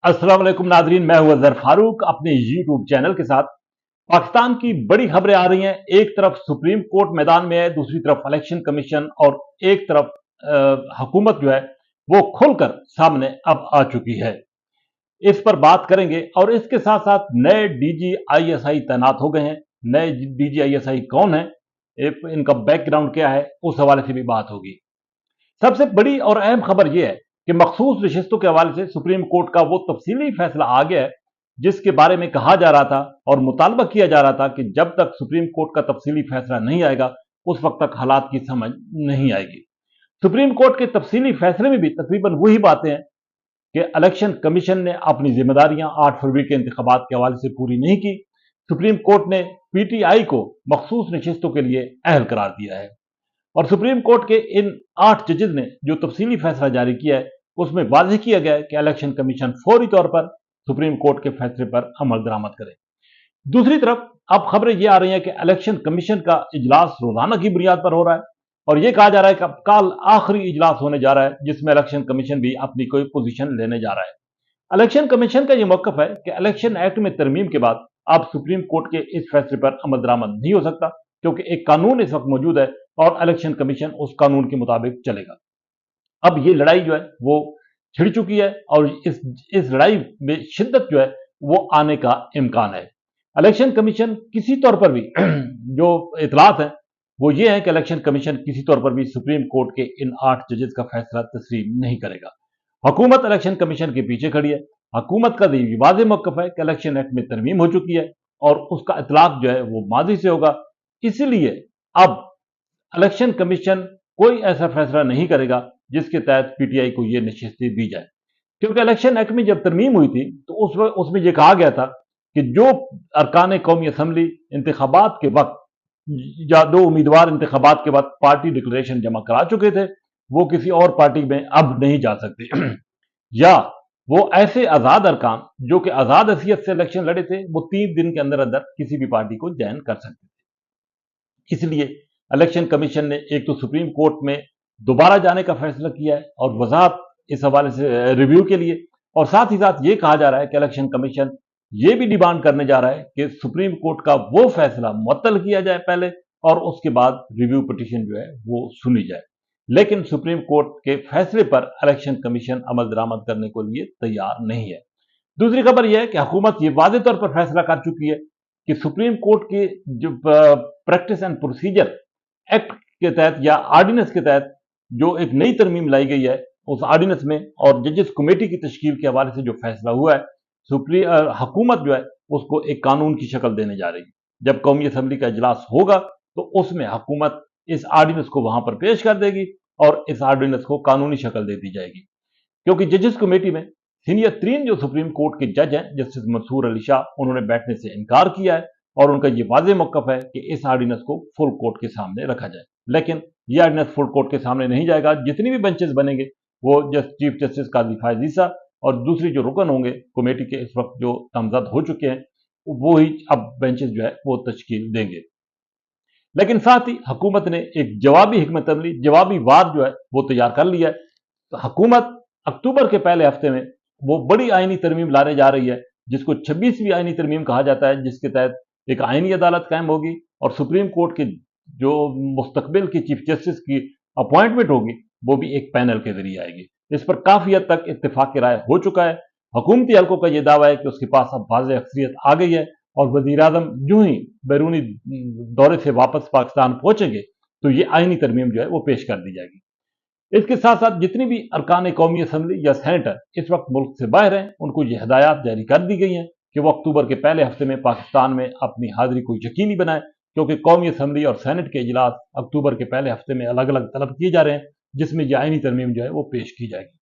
अस्सलाम वालेकुम नाजरीन, मैं हूं अजहर फारूक अपने यूट्यूब चैनल के साथ। पाकिस्तान की बड़ी खबरें आ रही हैं। एक तरफ सुप्रीम कोर्ट मैदान में है, दूसरी तरफ इलेक्शन कमीशन और एक तरफ हुकूमत जो है वो खुलकर सामने अब आ चुकी है। इस पर बात करेंगे और इसके साथ साथ नए डीजीआईएसआई तैनात हो गए हैं। नए डीजीआईएसआई कौन है, इनका बैकग्राउंड क्या है, उस हवाले से भी बात होगी। सबसे बड़ी और अहम खबर यह है कि मखसूस नशिस्तों के हवाले से सुप्रीम कोर्ट का वो तफसीली फैसला आ गया है जिसके बारे में कहा जा रहा था और मुतालबा किया जा रहा था कि जब तक सुप्रीम कोर्ट का तफसीली फैसला नहीं आएगा उस वक्त तक हालात की समझ नहीं आएगी। सुप्रीम कोर्ट के तफसीली फैसले में भी तकरीबन वही बातें हैं कि इलेक्शन कमीशन ने अपनी जिम्मेदारियां 8 फरवरी के इंतखाबात के हवाले से पूरी नहीं की। सुप्रीम कोर्ट ने पीटीआई को मखसूस नशिस्तों के लिए अहल करार दिया है और सुप्रीम कोर्ट के इन 8 जजेस ने जो तफसीली फैसला जारी किया है उसमें वाज़ेह किया गया है कि इलेक्शन कमीशन फौरी तौर पर सुप्रीम कोर्ट के फैसले पर अमल दरामद करे। दूसरी तरफ अब खबरें ये आ रही हैं कि इलेक्शन कमीशन का इजलास रोजाना की बुनियाद पर हो रहा है और यह कहा जा रहा है कि अब कल आखिरी इजलास होने जा रहा है जिसमें इलेक्शन कमीशन भी अपनी कोई पोजीशन लेने जा रहा है। इलेक्शन कमीशन का यह मौकफ है कि इलेक्शन एक्ट में तरमीम के बाद अब सुप्रीम कोर्ट के इस फैसले पर अमल दरामद नहीं हो सकता क्योंकि एक कानून इस वक्त मौजूद है और इलेक्शन कमीशन उस कानून के मुताबिक चलेगा। अब ये लड़ाई जो है वो छिड़ चुकी है और इस लड़ाई में शिद्दत जो है वो आने का इम्कान है। इलेक्शन कमीशन किसी तौर पर भी जो इतलात है वो ये है कि इलेक्शन कमीशन किसी तौर पर भी सुप्रीम कोर्ट के इन 8 जजेस का फैसला तस्लीम नहीं करेगा। हुकूमत इलेक्शन कमीशन के पीछे खड़ी है। हुकूमत का वाज़ेह मौक़िफ़ है कि इलेक्शन एक्ट में तरमीम हो चुकी है और उसका इतलाक जो है वो माजी से होगा, इसलिए अब इलेक्शन कमीशन कोई ऐसा फैसला नहीं करेगा जिसके तहत पीटीआई को यह नशिस्तें दी जाए, क्योंकि इलेक्शन एक्ट में जब तरमीम हुई थी तो उसमें यह कहा गया था कि जो अरकान कौमी असम्बली इंतखाबात के वक्त या दो उम्मीदवार इंतखाबात के वक्त पार्टी डिक्लेरेशन जमा करा चुके थे वो किसी और पार्टी में अब नहीं जा सकते या वो ऐसे आजाद अरकान जो कि आजाद हैसियत से इलेक्शन लड़े थे वो 3 दिन के अंदर अंदर किसी भी पार्टी को ज्वाइन कर सकते थे। इसलिए इलेक्शन कमीशन ने एक तो सुप्रीम कोर्ट में दोबारा जाने का फैसला किया है और वजाहत इस हवाले से रिव्यू के लिए, और साथ ही साथ ये कहा जा रहा है कि इलेक्शन कमीशन ये भी डिमांड करने जा रहा है कि सुप्रीम कोर्ट का वो फैसला मुअत्तल किया जाए पहले और उसके बाद रिव्यू पिटीशन जो है वो सुनी जाए। लेकिन सुप्रीम कोर्ट के फैसले पर इलेक्शन कमीशन अमल दरामद करने के लिए तैयार नहीं है। दूसरी खबर यह है कि हुकूमत ये वाज़ेह तौर पर फैसला कर चुकी है कि सुप्रीम कोर्ट के जो प्रैक्टिस एंड प्रोसीजर एक्ट के तहत या आर्डिनेंस के तहत जो एक नई तरमीम लाई गई है उस आर्डिनेंस में और जजेस कमेटी की तश्कील के हवाले से जो फैसला हुआ है, हुकूमत जो है उसको एक कानून की शक्ल देने जा रही है। जब कौमी असम्बली का इजलास होगा तो उसमें हुकूमत इस आर्डिनेंस को वहां पर पेश कर देगी और इस आर्डिनेंस को कानूनी शक्ल दे दी जाएगी, क्योंकि जजेस कमेटी में सीनियर 3 जो सुप्रीम कोर्ट के जज हैं जस्टिस मंसूर अली शाह, उन्होंने बैठने से इनकार किया है और उनका यह वाज़ेह मौक़िफ़ है कि इस आर्डिनेंस को फुल कोर्ट के सामने रखा जाए। लेकिन यह आर्डिनेंस फुल कोर्ट के सामने नहीं जाएगा। जितनी भी बेंचेस बनेंगे वो चीफ जस्टिस काजी फायज ईसा और दूसरी जो रुकन होंगे कमेटी के इस वक्त जो नामजद हो चुके हैं वो ही अब बेंचेस जो है वो तश्कील देंगे। लेकिन साथ ही हुकूमत ने एक जवाबी हिकमत अमली, जवाबी वार जो है वो तैयार कर लिया है। तो हुकूमत अक्टूबर के पहले हफ्ते में वो बड़ी आईनी तरमीम लाने जा रही है जिसको 26वीं आईनी तरमीम कहा जाता है, जिसके तहत एक आईनी अदालत कायम होगी और सुप्रीम कोर्ट के जो मुस्तकबिल की चीफ जस्टिस की अपॉइंटमेंट होगी वो भी एक पैनल के जरिए आएगी। इस पर काफी हद तक इत्तेफाक राय हो चुका है। हुकूमती हल्कों का यह दावा है कि उसके पास अब वाज़ेह अक्सरियत आ गई है और वज़ीर आज़म यूं ही बैरूनी दौरे से वापस पाकिस्तान पहुंचेंगे तो ये आईनी तरमीम जो है वो पेश कर दी जाएगी। इसके साथ साथ जितनी भी अरकान कौमी असम्बली या सेनेटर इस वक्त मुल्क से बाहर हैं उनको ये हिदायत जारी कर दी गई हैं कि वो अक्टूबर के पहले हफ्ते में पाकिस्तान में अपनी हाजिरी को यकीनी बनाए, क्योंकि कौमी असम्बली और सेनेट के इजलास अक्टूबर के पहले हफ्ते में अलग अलग तलब किए जा रहे हैं जिसमें यह आईनी तरमीम जो है वो पेश की जाएगी।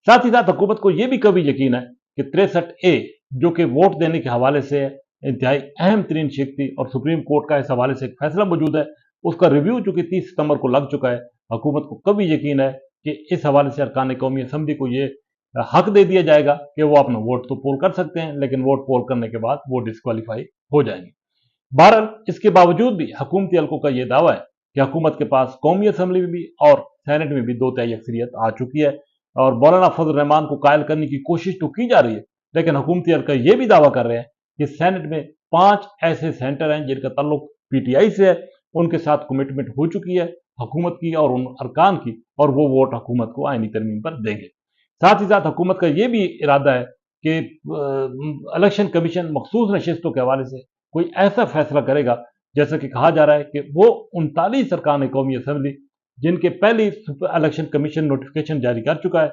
साथ ही साथ हुकूमत को यह भी कभी यकीन है कि 63A जो कि वोट देने के हवाले से इंतहाई अहम तरीन शिक थी और सुप्रीम कोर्ट का इस हवाले से एक फैसला मौजूद है, उसका रिव्यू जो कि 30 सितंबर को लग चुका है। हुकूमत को कभी यकीन है कि इस हवाले से अरकान कौमी असम्बली को ये हक दे दिया जाएगा कि वो अपना वोट तो पोल कर सकते हैं, लेकिन वोट पोल करने के बाद वो डिस्क्वालीफाई हो जाएंगे। बहरहाल इसके बावजूद भी हुकूमती हल्कों का यह दावा है कि हुकूमत के पास कौमी असम्बली में भी और सेनेट में भी 2 तिहाई अक्सरियत आ चुकी है और मौलाना फजल रहमान को कायल करने की कोशिश तो की जा रही है, लेकिन हुकूमती हल्का ये भी दावा कर रहे हैं कि सेनेट में 5 ऐसे सेंटर हैं जिनका ताल्लुक पीटीआई से है, उनके साथ कमिटमेंट हो चुकी है हुकूमत की और उन अरकान की, और वो वोट हुकूमत को आईनी तरमीम पर देंगे। साथ ही साथ हुकूमत का ये भी इरादा है कि इलेक्शन कमीशन मखसूस नशिस्तों के हवाले से कोई ऐसा फैसला करेगा, जैसा कि कहा जा रहा है कि वो 39 अरकान कौमी असम्बली जिनके पहले इलेक्शन कमीशन नोटिफिकेशन जारी कर चुका है,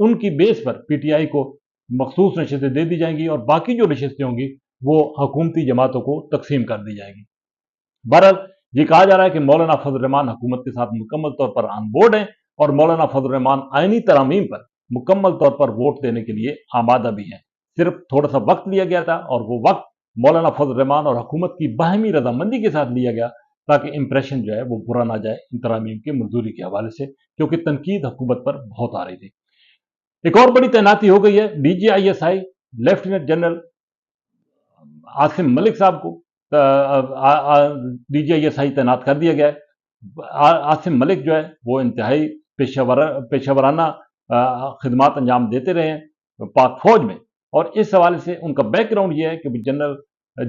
उनकी बेस पर पीटीआई को मखसूस नशिस्तें दे दी जाएंगी और बाकी जो नशिस्तें होंगी वो हुकूमती जमातों को तकसीम कर दी जाएंगी। बहरहाल ये कहा जा रहा है कि मौलाना फजल रहमान हुकूमत के साथ मुकम्मल तौर पर ऑन बोर्ड हैं और मौलाना फजल रहमान आईनी तरामीम पर मुकम्मल तौर पर वोट देने के लिए आमादा भी हैं। सिर्फ थोड़ा सा वक्त लिया गया था और वो वक्त मौलाना फजल रहमान और हुकूमत की बाहमी रजामंदी के साथ लिया गया ताकि इंप्रेशन जो है वो बुरा ना जाए इन तरामीम की मंजूरी के हवाले से, क्योंकि तनकीद हुकूमत पर बहुत आ रही थी। एक और बड़ी तैनाती हो गई है, DG ISI lieutenant general Asim Malik साहब को डीजीआईएसआई तैनात कर दिया गया है। आसिम मलिक जो है वो इंतहाई पेशावराना खिदमात अंजाम देते रहे हैं पाक फौज में, और इस हवाले से उनका बैकग्राउंड ये है कि जनरल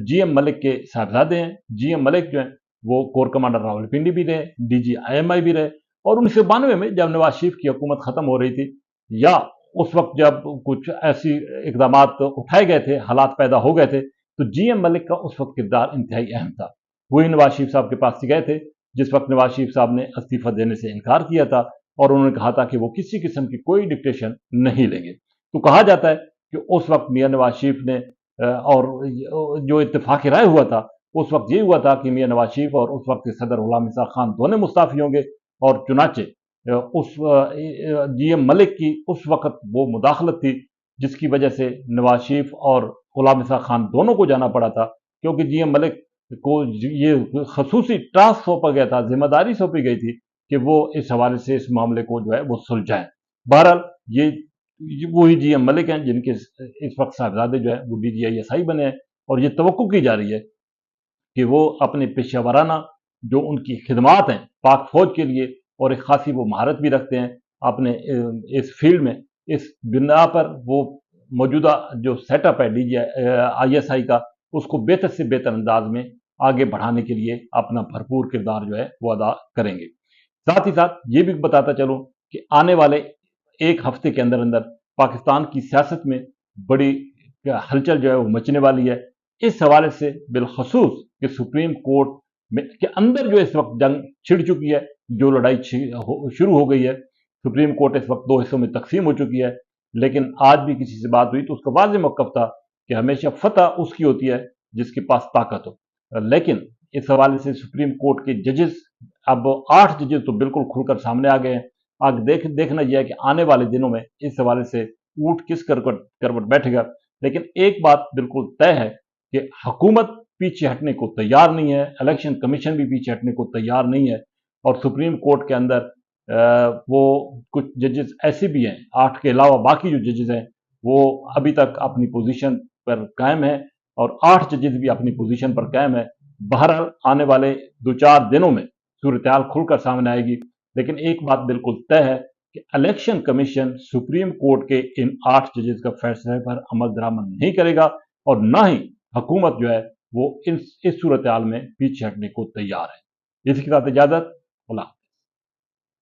जीएम मलिक के साहबजादे हैं। जीएम मलिक जो है वो कोर कमांडर रावलपिंडी भी रहे, डीजीआईएमआई भी रहे, और 1992 में जब नवाज शरीफ की हुकूमत खत्म हो रही थी या उस वक्त जब कुछ ऐसी इकदाम उठाए गए थे, हालात पैदा हो गए थे, तो जीएम मलिक का उस वक्त किरदार इंतहाई अहम था। वही नवाज शरीफ साहब के पास गए थे जिस वक्त नवाज शरीफ साहब ने इस्तीफा देने से इनकार किया था और उन्होंने कहा था कि वो किसी किस्म की कोई डिक्टेशन नहीं लेंगे। तो कहा जाता है कि उस वक्त मियां नवाज शरीफ ने और जो इत्तेफाक राय हुआ था उस वक्त ये हुआ था कि मियां नवाज शरीफ और उस वक्त के सदर गुलाम इसा खान दोनों मुस्ताफी होंगे, और चुनाचे उस जीएम मलिक की उस वक्त वो मुदाखलत थी जिसकी वजह से नवाज शरीफ और गुलाम इसा खान दोनों को जाना पड़ा था, क्योंकि जीएम मलिक को ये खसूसी टास्क सौंपा गया था, जिम्मेदारी सौंपी गई थी कि वो इस हवाले से इस मामले को जो है वो सुलझाएं। बहरहाल ये वही जीएम मलिक हैं जिनके इस वक्त साहबजादे जो है वो डीजीआईएसआई बने हैं, और ये तवक्को की जा रही है कि वो अपने पेशेवराना जो उनकी खिदमात हैं पाक फौज के लिए, और एक खासी वो महारत भी रखते हैं अपने इस फील्ड में, इस बिना पर वो मौजूदा जो सेटअप है डीजीआईएसआई का उसको बेहतर से बेहतर अंदाज में आगे बढ़ाने के लिए अपना भरपूर किरदार जो है वो अदा करेंगे। साथ ही साथ ये भी बताता चलूं कि आने वाले एक हफ्ते के अंदर अंदर पाकिस्तान की सियासत में बड़ी हलचल जो है वो मचने वाली है। इस हवाले से बिलखसूस कि सुप्रीम कोर्ट में के अंदर जो इस वक्त जंग छिड़ चुकी है, जो लड़ाई शुरू हो गई है, सुप्रीम कोर्ट इस वक्त दो हिस्सों में तकसीम हो चुकी है, लेकिन आज भी किसी से बात हुई तो उसका वाज़ेह मौक़िफ़ था कि हमेशा फतह उसकी होती है जिसके पास ताकत हो। लेकिन इस हवाले से सुप्रीम कोर्ट के जजेस, अब 8 जजेस तो बिल्कुल खुलकर सामने आ गए हैं। आगे देखना यह है कि आने वाले दिनों में इस हवाले से ऊँट किस करवट बैठेगा, लेकिन एक बात बिल्कुल तय है कि हुकूमत पीछे हटने को तैयार नहीं है, इलेक्शन कमीशन भी पीछे हटने को तैयार नहीं है, और सुप्रीम कोर्ट के अंदर वो कुछ जजेस ऐसे भी हैं, 8 के अलावा बाकी जो जजेस हैं वो अभी तक अपनी पोजीशन पर कायम है, और 8 जजेस भी अपनी पोजीशन पर कायम है। बहरहाल आने वाले 2-4 दिनों में सूरत हाल खुलकर सामने आएगी, लेकिन एक बात बिल्कुल तय है कि इलेक्शन कमीशन सुप्रीम कोर्ट के इन 8 जजेस का फैसले पर अमल दरामद नहीं करेगा, और ना ही हुकूमत जो है वो इस सूरत हाल में पीछे हटने को तैयार है। इसी के साथ इजाजत। अल्लाह।